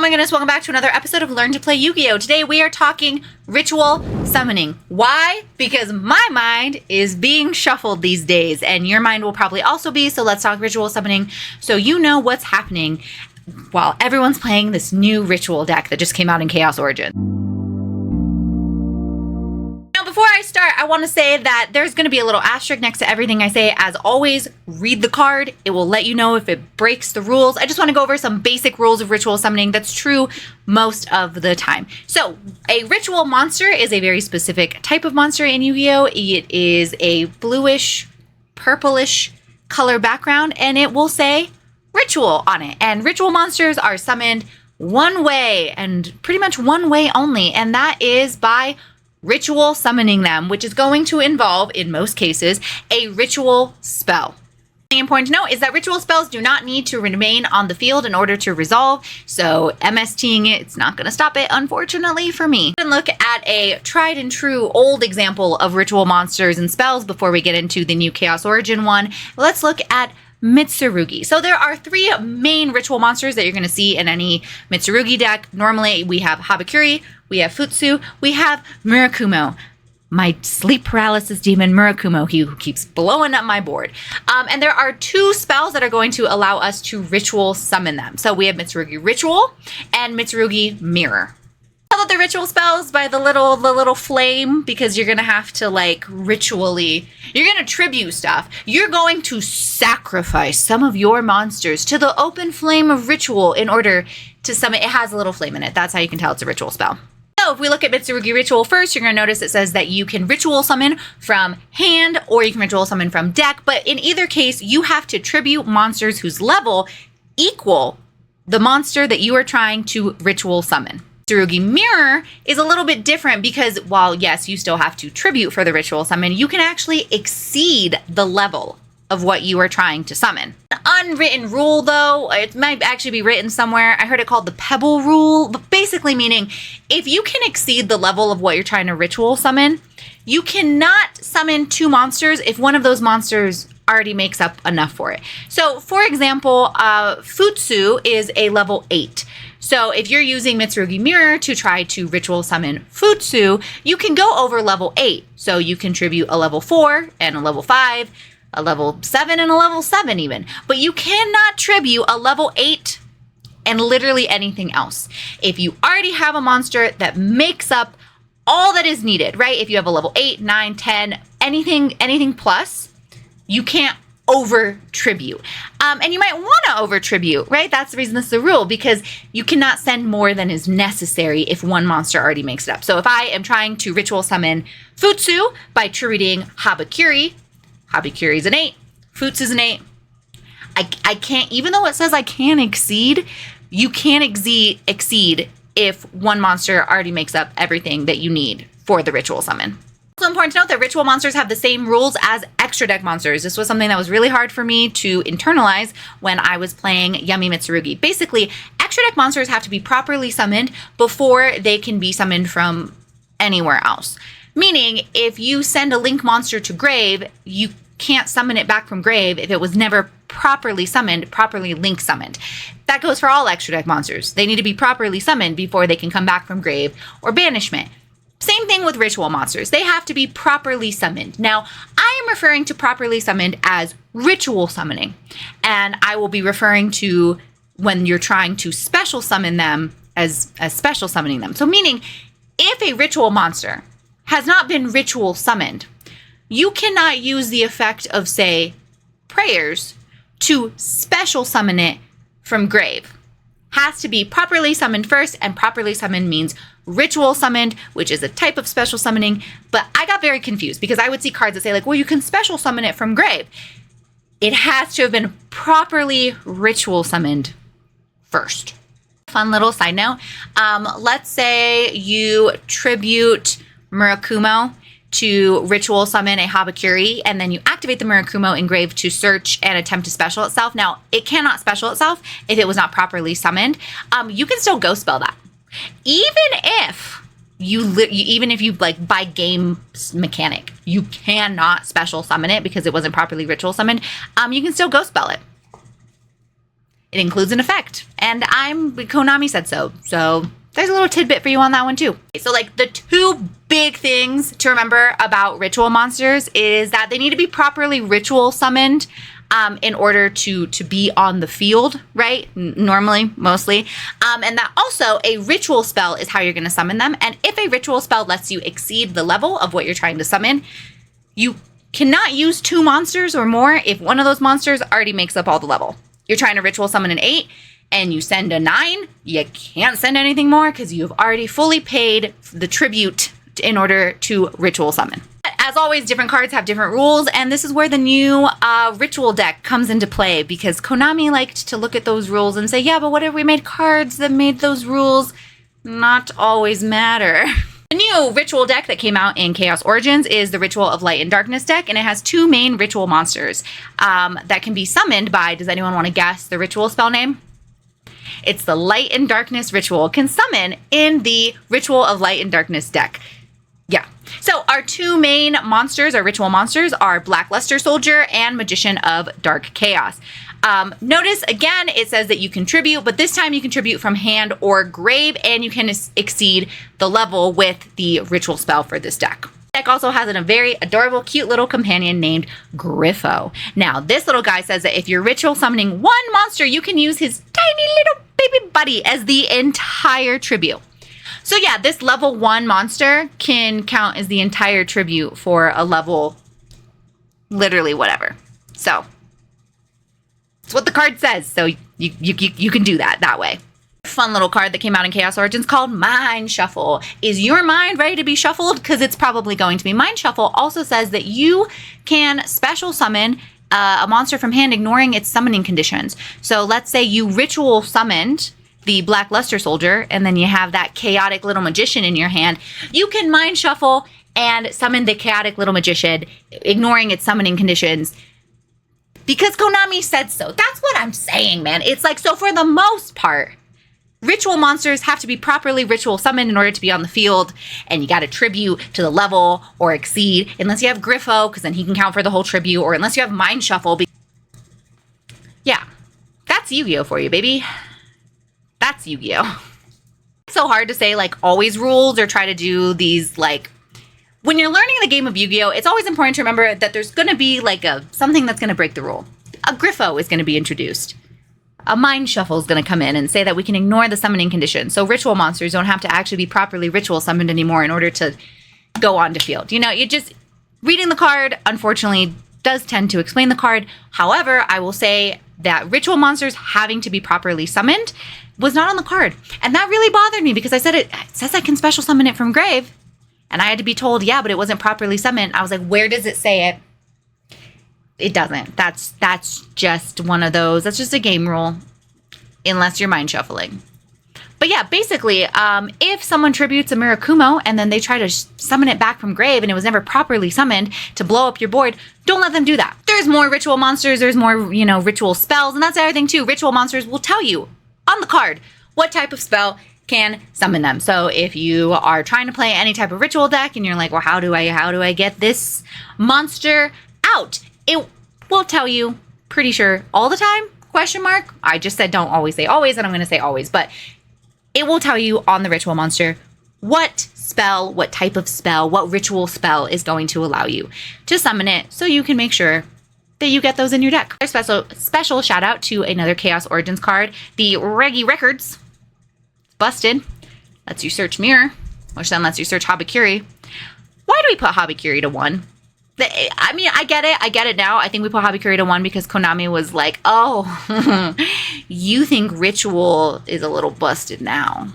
my goodness, welcome back to another episode of Learn to Play Yu-Gi-Oh! Today we are talking ritual summoning. Why? Because my mind is being shuffled these days, and your mind will probably also be, so let's talk ritual summoning so you know what's happening while everyone's playing this new ritual deck that just came out in Chaos Origins. Before I start, I want to say that there's going to be a little asterisk next to everything I say. As always, read the card. It will let you know if it breaks the rules. I just want to go over some basic rules of ritual summoning. That's true most of the time. So, a ritual monster is a very specific type of monster in Yu-Gi-Oh! It is a bluish, purplish color background, and it will say ritual on it. And ritual monsters are summoned one way, and pretty much one way only, and that is by ritual summoning them, which is going to involve, in most cases, a ritual spell. The important to note is that ritual spells do not need to remain on the field in order to resolve, so MSTing it's not going to stop it, unfortunately for me. And look at a tried and true old example of ritual monsters and spells before we get into the new Chaos Origin one. Let's look at Mitsurugi. So there are three main ritual monsters that you're going to see in any Mitsurugi deck. Normally we have Habakiri, we have Futsu, we have Murakumo. My sleep paralysis demon Murakumo, who keeps blowing up my board. And there are two spells that are going to allow us to ritual summon them. So we have Mitsurugi Ritual and Mitsurugi Mirror. How about the ritual spells by the little flame, because you're gonna have to you're gonna tribute stuff. You're going to sacrifice some of your monsters to the open flame of ritual in order to summon. It has a little flame in it. That's how you can tell it's a ritual spell. So if we look at Mitsurugi Ritual first, you're gonna notice it says that you can ritual summon from hand or you can ritual summon from deck, but in either case, you have to tribute monsters whose level equal the monster that you are trying to ritual summon. Mitsurugi Mirror is a little bit different because while yes, you still have to tribute for the ritual summon, you can actually exceed the level of what you are trying to summon. An unwritten rule though, it might actually be written somewhere. I heard it called the Pebble Rule, but basically meaning if you can exceed the level of what you're trying to ritual summon, you cannot summon two monsters if one of those monsters already makes up enough for it. So for example, Futsu is a level 8. So if you're using Mitsurugi Mirror to try to ritual summon Futsu, you can go over level 8. So you contribute a level 4 and a level 5, a level 7 and a level 7 even. But you cannot tribute a level 8 and literally anything else. If you already have a monster that makes up all that is needed, right? If you have a level 8, 9, 10, anything plus, you can't over tribute. And you might want to over tribute, right? That's the reason this is a rule, because you cannot send more than is necessary if one monster already makes it up. So if I am trying to ritual summon Futsu by tributing Habakiri, Habakiri is an 8, Futsu is an 8. I can't, even though it says I can exceed, you can't exceed if one monster already makes up everything that you need for the ritual summon. Also important to note that ritual monsters have the same rules as extra deck monsters. This was something that was really hard for me to internalize when I was playing Yummy Mitsurugi. Basically, extra deck monsters have to be properly summoned before they can be summoned from anywhere else. Meaning, if you send a link monster to grave, you can't summon it back from grave if it was never properly summoned, properly link summoned. That goes for all extra deck monsters. They need to be properly summoned before they can come back from grave or banishment. Same thing with ritual monsters. They have to be properly summoned. Now, I am referring to properly summoned as ritual summoning, and I will be referring to when you're trying to special summon them as special summoning them. So meaning, if a ritual monster has not been ritual summoned, you cannot use the effect of, say, prayers to special summon it from grave. Has to be properly summoned first, and properly summoned means ritual summoned, which is a type of special summoning. But I got very confused because I would see cards that say well, you can special summon it from grave. It has to have been properly ritual summoned first. Fun little side note. Let's say you tribute Murakumo to ritual summon a Habakiri, and then you activate the Murakumo in grave to search and attempt to special itself. Now, it cannot special itself if it was not properly summoned. You can still ghost spell that. Even if you by game mechanic, you cannot special summon it because it wasn't properly ritual summoned, you can still ghost spell it. It includes an effect, and Konami said so. So there's a little tidbit for you on that one too. So like the two big things to remember about ritual monsters is that they need to be properly ritual summoned in order to be on the field, right? Normally, mostly. And that also a ritual spell is how you're going to summon them. And if a ritual spell lets you exceed the level of what you're trying to summon, you cannot use 2 monsters or more if one of those monsters already makes up all the level. You're trying to ritual summon an 8 and you send a 9, you can't send anything more because you've already fully paid the tribute in order to ritual summon. As always, different cards have different rules, and this is where the new ritual deck comes into play, because Konami liked to look at those rules and say, yeah, but what if we made cards that made those rules not always matter? The new ritual deck that came out in Chaos Origins is the Ritual of Light and Darkness deck, and it has 2 main ritual monsters that can be summoned by, does anyone want to guess the ritual spell name? It's the Light and Darkness ritual, can summon in the Ritual of Light and Darkness deck. Yeah. So our 2 main monsters, our ritual monsters, are Black Luster Soldier and Magician of Dark Chaos. Notice again, it says that you contribute, but this time you contribute from hand or grave, and you can exceed the level with the ritual spell for this deck. The deck also has a very adorable, cute little companion named Griffo. Now, this little guy says that if you're ritual summoning 1 monster, you can use his tiny little baby buddy as the entire tribute. So yeah, this level 1 monster can count as the entire tribute for a level, literally whatever. So that's what the card says. So you can do that way. Fun little card that came out in Chaos Origins called Mind Shuffle. Is your mind ready to be shuffled? Because it's probably going to be. Mind Shuffle also says that you can special summon a monster from hand ignoring its summoning conditions. So let's say you ritual summoned the Black Luster Soldier, and then you have that chaotic little magician in your hand. You can Mind Shuffle and summon the chaotic little magician, ignoring its summoning conditions, because Konami said so. That's what I'm saying, man. It's like, so for the most part, ritual monsters have to be properly ritual summoned in order to be on the field, and you got to tribute to the level or exceed, unless you have Griffo, because then he can count for the whole tribute, or unless you have Mind Shuffle. Yeah, that's Yu-Gi-Oh for you, baby. That's Yu-Gi-Oh. It's so hard to say like always rules or try to do these like, when you're learning the game of Yu-Gi-Oh, it's always important to remember that there's going to be like something that's going to break the rule. A Griffo is going to be introduced. A Mind Shuffle is going to come in and say that we can ignore the summoning condition. So ritual monsters don't have to actually be properly ritual summoned anymore in order to go on to field. You know, you just reading the card, unfortunately, does tend to explain the card. However, I will say that ritual monsters having to be properly summoned was not on the card. And that really bothered me because I said it says I can special summon it from grave. And I had to be told, yeah, but it wasn't properly summoned. I was like, where does it say it? It doesn't. That's just one of those. That's just a game rule, unless you're mind shuffling. But yeah, basically, if someone tributes a Mirakumo and then they try to summon it back from grave and it was never properly summoned to blow up your board, don't let them do that. There's more ritual monsters. There's more, ritual spells. And that's the other thing too. Ritual monsters will tell you on the card what type of spell can summon them. So if you are trying to play any type of ritual deck and you're like, well, how do I get this monster out? It will tell you, pretty sure, all the time, ? I just said don't always say always, and I'm going to say always, but it will tell you on the ritual monster what spell, what type of spell, what ritual spell is going to allow you to summon it, so you can make sure that you get those in your deck. A special shout out to another Chaos Origins card, the Reggie Records. Busted. Lets you search Mirror, which then lets you search Habakiri. Why do we put Habakiri to 1? I mean, I get it now. I think we put Habakiri to 1 because Konami was like, oh, you think ritual is a little busted now.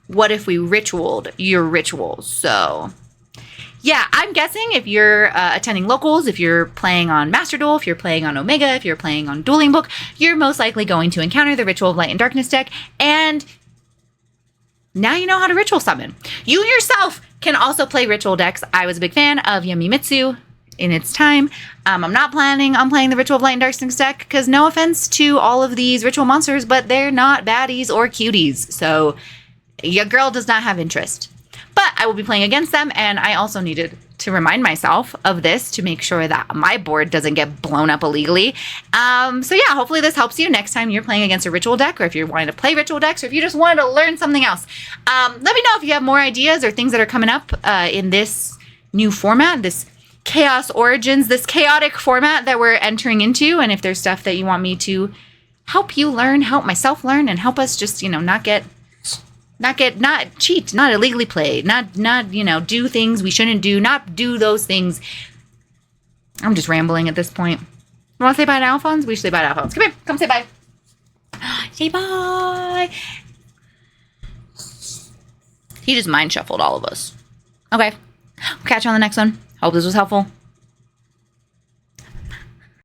What if we ritualed your rituals? So yeah, I'm guessing if you're attending locals, if you're playing on Master Duel, if you're playing on Omega, if you're playing on Dueling Book, you're most likely going to encounter the Ritual of Light and Darkness deck, and now you know how to ritual summon. You yourself can also play ritual decks. I was a big fan of Yamimitsu in its time. I'm not planning on playing the Ritual of Light and Darkness deck because, no offense to all of these ritual monsters, but they're not baddies or cuties. So your girl does not have interest. But I will be playing against them, and I also needed to remind myself of this to make sure that my board doesn't get blown up illegally. So yeah, hopefully this helps you next time you're playing against a ritual deck, or if you're wanting to play ritual decks, or if you just wanted to learn something else. Let me know if you have more ideas or things that are coming up in this new format, this Chaos Origins, this chaotic format that we're entering into, and if there's stuff that you want me to help you learn, help myself learn, and help us just, not cheat, not illegally play, not, do things we shouldn't do, not do those things. I'm just rambling at this point. You want to say bye to Alphonse? We should say bye to Alphonse. Come here, come say bye. Say bye. He just mind shuffled all of us. Okay, catch you on the next one. Hope this was helpful.